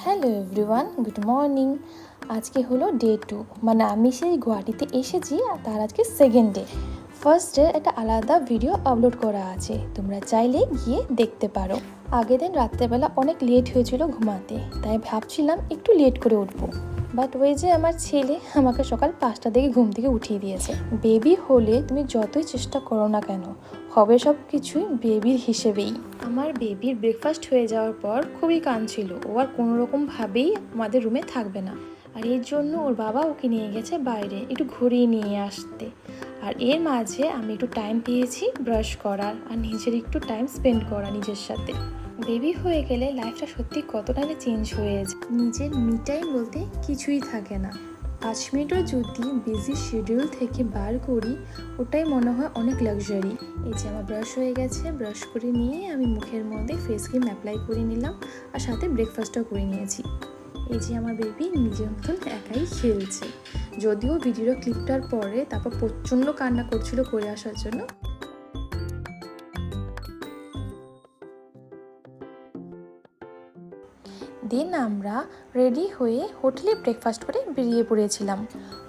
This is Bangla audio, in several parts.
Hello everyone, good morning. আজকে হলো ডে 2, মানে আমি সেই গুয়াহাটিতে এসেছি আর তার আজকে সেকেন্ড ডে। ফার্স্ট ডে একটা আলাদা ভিডিও আপলোড করা আছে, তোমরা চাইলে গিয়ে দেখতে পারো। আগের দিন রাত্রেবেলা অনেক লেট হয়েছিল ঘুমাতে, তাই ভাবছিলাম একটু লেট করে উঠবো, বাট ওই যে আমার ছেলে আমাকে সকাল 5টা থেকে ঘুম থেকে উঠিয়ে দিয়েছে। বেবি হলে তুমি যতই চেষ্টা করো না কেন, হবে সব কিছুই বেবির হিসেবেই। আমার বেবির ব্রেকফাস্ট হয়ে যাওয়ার পর খুবই কাঁদছিল, ও আর কোনোরকমভাবেই আমাদের রুমে থাকবে না। আর এর জন্য ওর বাবা ওকে নিয়ে গেছে বাইরে একটু ঘুরিয়ে নিয়ে আসতে। আর এর মাঝে আমি একটু টাইম পেয়েছি ব্রাশ করার আর নিজের একটু টাইম স্পেন্ড করা নিজের সাথে। বেবি হয়ে গেলে লাইফটা সত্যি কতটা চেঞ্জ হয়ে যায়, নিজের মি টাইম বলতে কিছুই থাকে না। 5 মিনিটও যদি বিজি শিডিউল থেকে বার করি, ওটাই মনে হয় অনেক লাক্সারি। এই যে আমার ব্রাশ হয়ে গেছে, ব্রাশ করে নিয়ে আমি মুখের মধ্যে ফেস ক্রিম অ্যাপ্লাই করে নিলাম আর সাথে ব্রেকফাস্টও করে নিয়েছি। এই যে আমার বেবি নিজের মতন একাই খেলছে, যদিও ভিডিওর ক্লিপটার পরে তারপর প্রচণ্ড কান্না করছিল করে আসার জন্য। দিন আমরা রেডি হয়ে হোটেলে ব্রেকফাস্ট করে বেরিয়ে পড়েছিলাম।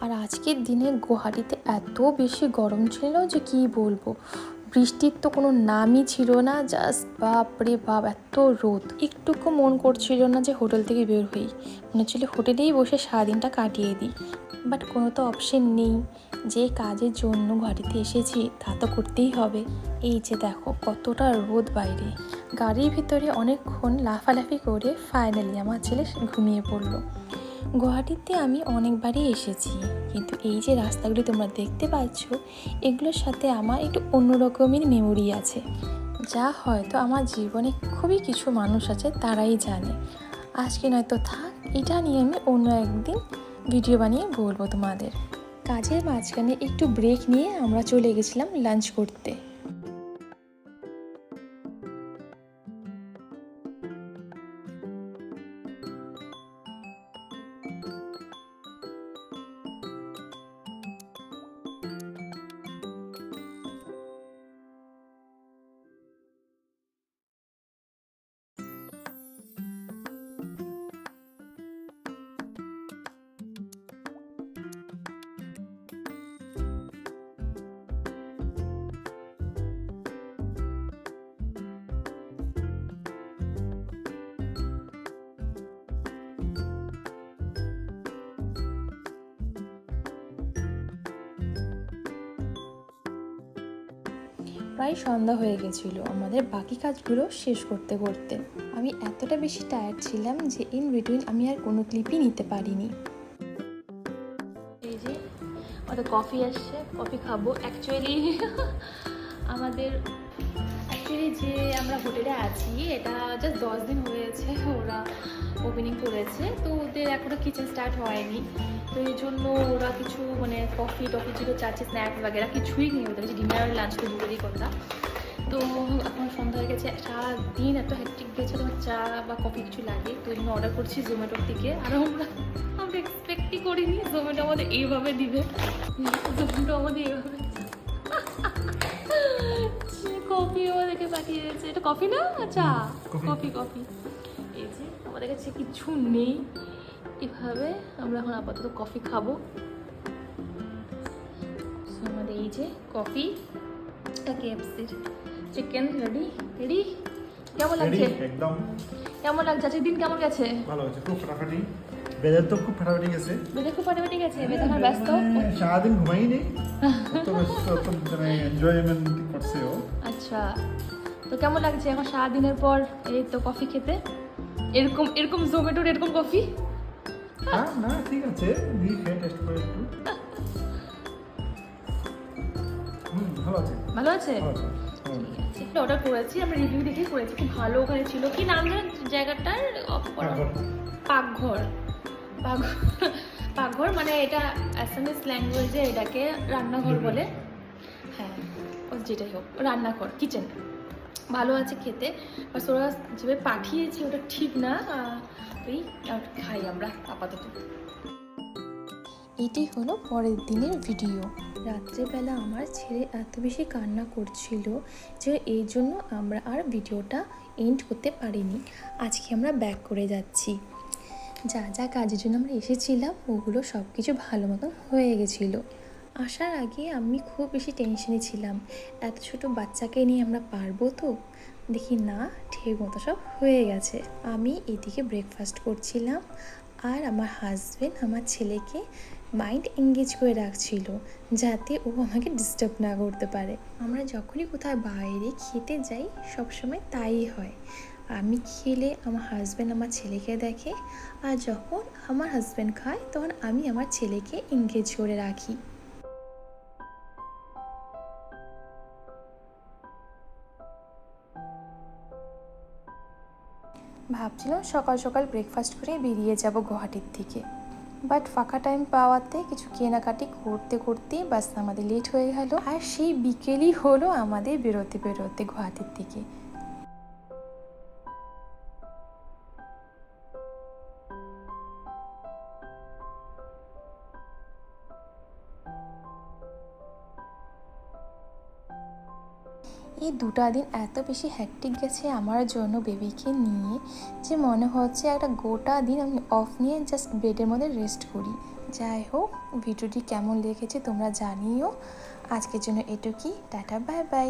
আর আজকের দিনে গুয়াহাটিতে এত বেশি গরম ছিল যে কি বলবো, বৃষ্টির তো কোনো নামই ছিল না, জাস্ট বাপরে বাপ এত রোদ। একটুকু মন করছিল না যে হোটেল থেকে বের হই, মনে হচ্ছিল হোটেলেই বসে সারাদিনটা কাটিয়ে দিই। বাট কোনো তো অপশন নেই, যে কাজের জন্য গুয়াহাটিতে এসেছি তা তো করতেই হবে। এই যে দেখো কতটা রোদ বাইরে। গাড়ির ভিতরে অনেকক্ষণ লাফালাফি করে ফাইনালি আমার ছেলে ঘুমিয়ে পড়লো। গুয়াহাটিতে আমি অনেকবারই এসেছি, কিন্তু এই যে রাস্তাগুলি তোমরা দেখতে পাচ্ছ, এগুলোর সাথে আমার একটু অন্যরকমের মেমোরি আছে, যা হয়তো আমার জীবনে খুবই কিছু মানুষ আছে তারাই জানে। আজকে নয়তো থাক, এটা নিয়ে আমি অন্য একদিন ভিডিও বানিয়ে বলবো তোমাদের। কাজের মাঝখানে একটু ব্রেক নিয়ে আমরা চলে গেছিলাম লাঞ্চ করতে। প্রায় সন্ধ্যা হয়ে গেছিলো আমাদের বাকি কাজগুলো শেষ করতে করতে। আমি এতটা বেশি টায়ার্ড ছিলাম যে ইন বিটুইন আমি আর কোনো ক্লিপই নিতে পারিনি। এই যে আমাদের কফি আসছে, কফি খাবো। আমাদের যে আমরা হোটেলে আছি এটা জাস্ট 10 দিন হয়েছে, ওরা ওপেনিং করেছে, তো ওদের এখনও কিচেন স্টার্ট হয়নি, তো এই জন্য ওরা কিছু কফি টফি ছিল, চাচ্ছে স্ন্যাক্স বাগেরা কিছুই নেই ওদের, ডিনার লাঞ্চ তো দূরেরই কথা। তো এখন সন্ধ্যা হয়ে গেছে, সারাদিন এত হ্যাকটিক গেছে, তোমার চা বা কফি কিছু লাগে, তো এই জন্য অর্ডার করছি জোম্যাটোর থেকে। আর আমরা এক্সপেক্টই করিনি জোম্যাটো আমাদের এইভাবে দিবে, জোম্যাটো আমাদের এইভাবে কফি আমাদেরকে পাঠিয়ে দিয়েছে। এটা কফি না, চা? কফি। এই যে আমাদের কাছে কিছু নেই, এভাবে আমরা এখন আপাতত কফি খাবো। আমাদের এই যে কফি, KFCর চিকেন রেডি। কেমন লাগছে? একদম কেমন লাগছে? আজকের দিন কেমন গেছে? ভালো হয়েছে, খুব ফাটাফাটি। বেদার তো খুব ফাটাফাটি গেছে। বেদার ব্যস্ত, সারাদিন ঘুমাইনি, তো ব্যস্ত, এনজয়মেন্ট করছে ও। আচ্ছা, তো কেমন লাগছে এখন সারাদিনের পর এই তো কফি খেতে? এরকম জোম্যাটোর এরকম কফি? হ্যাঁ, না ঠিক আছে, দিয়ে খেয়ে টেস্ট করে একটু। ভালো আছে। অর্ডার করেছি, আমরা রিভিউ দেখে করেছি, খুব ভালো। ওখানে ছিল কি নাম জানেন জায়গাটার? পাকঘর, মানে এটা অ্যাসামিস ল্যাঙ্গুয়েজে এটাকে রান্নাঘর বলে। হ্যাঁ, যেটাই হোক, রান্নাঘর, কিচেন। ভালো আছে খেতে, বাস ওরা যেভাবে পাঠিয়েছে ওটা ঠিক না, ওই খাই আমরা আপাতত। এটি হলো পরের দিনের ভিডিও। রাত্রেবেলা আমার ছেলে এত বেশি কান্না করছিল যে এই জন্য আমরা আর ভিডিওটা এন্ড করতে পারিনি। আজকে আমরা ব্যাক করে যাচ্ছি। যা যা কাজের জন্য আমরা এসেছিলাম ওগুলো সব কিছু ভালো মতন হয়ে গেছিলো। আসার আগে আমি খুব বেশি টেনশনে ছিলাম, এত ছোট বাচ্চাকে নিয়ে আমরা পারবো তো। দেখি না, ঠিক মতো সব হয়ে গেছে। আমি এদিকে ব্রেকফাস্ট করছিলাম আর আমার হাজব্যান্ড আমার ছেলেকে মাইন্ড এঙ্গেজ করে রাখছিল যাতে ও আমাকে ডিস্টার্ব না করতে পারে। আমরা যখনই কোথাও বাইরে খেতে যাই সবসময় তাই হয়, আমি খেলে আমার হাজব্যান্ড আমার ছেলেকে দেখে, আর যখন আমার হাজব্যান্ড খায় তখন আমি আমার ছেলেকে এঙ্গেজ করে রাখি। ভাবছিলাম সকাল সকাল ব্রেকফাস্ট করে বেরিয়ে যাব গুয়াহাটির থেকে, বাট ফাঁকা টাইম পাওয়াতে কিছু কেনাকাটি করতে করতে বাস আমাদের লেট হয়ে গেল। আর সেই বিকেলই হলো আমাদের বেরোতে বেরোতে গুয়াহাটির থেকে। এই 2টা দিন এত বেশি হ্যাকটিক গেছে আমার জন্য বেবিকে নিয়ে, যে মনে হচ্ছে একটা গোটা দিন আমি অফ নিয়ে জাস্ট বেডের মধ্যে রেস্ট করি। যাই হোক, ভিডিওটি কেমন লেগেছে তোমরা জানিও। আজকের জন্য এটুকুই, টাটা বাই বাই।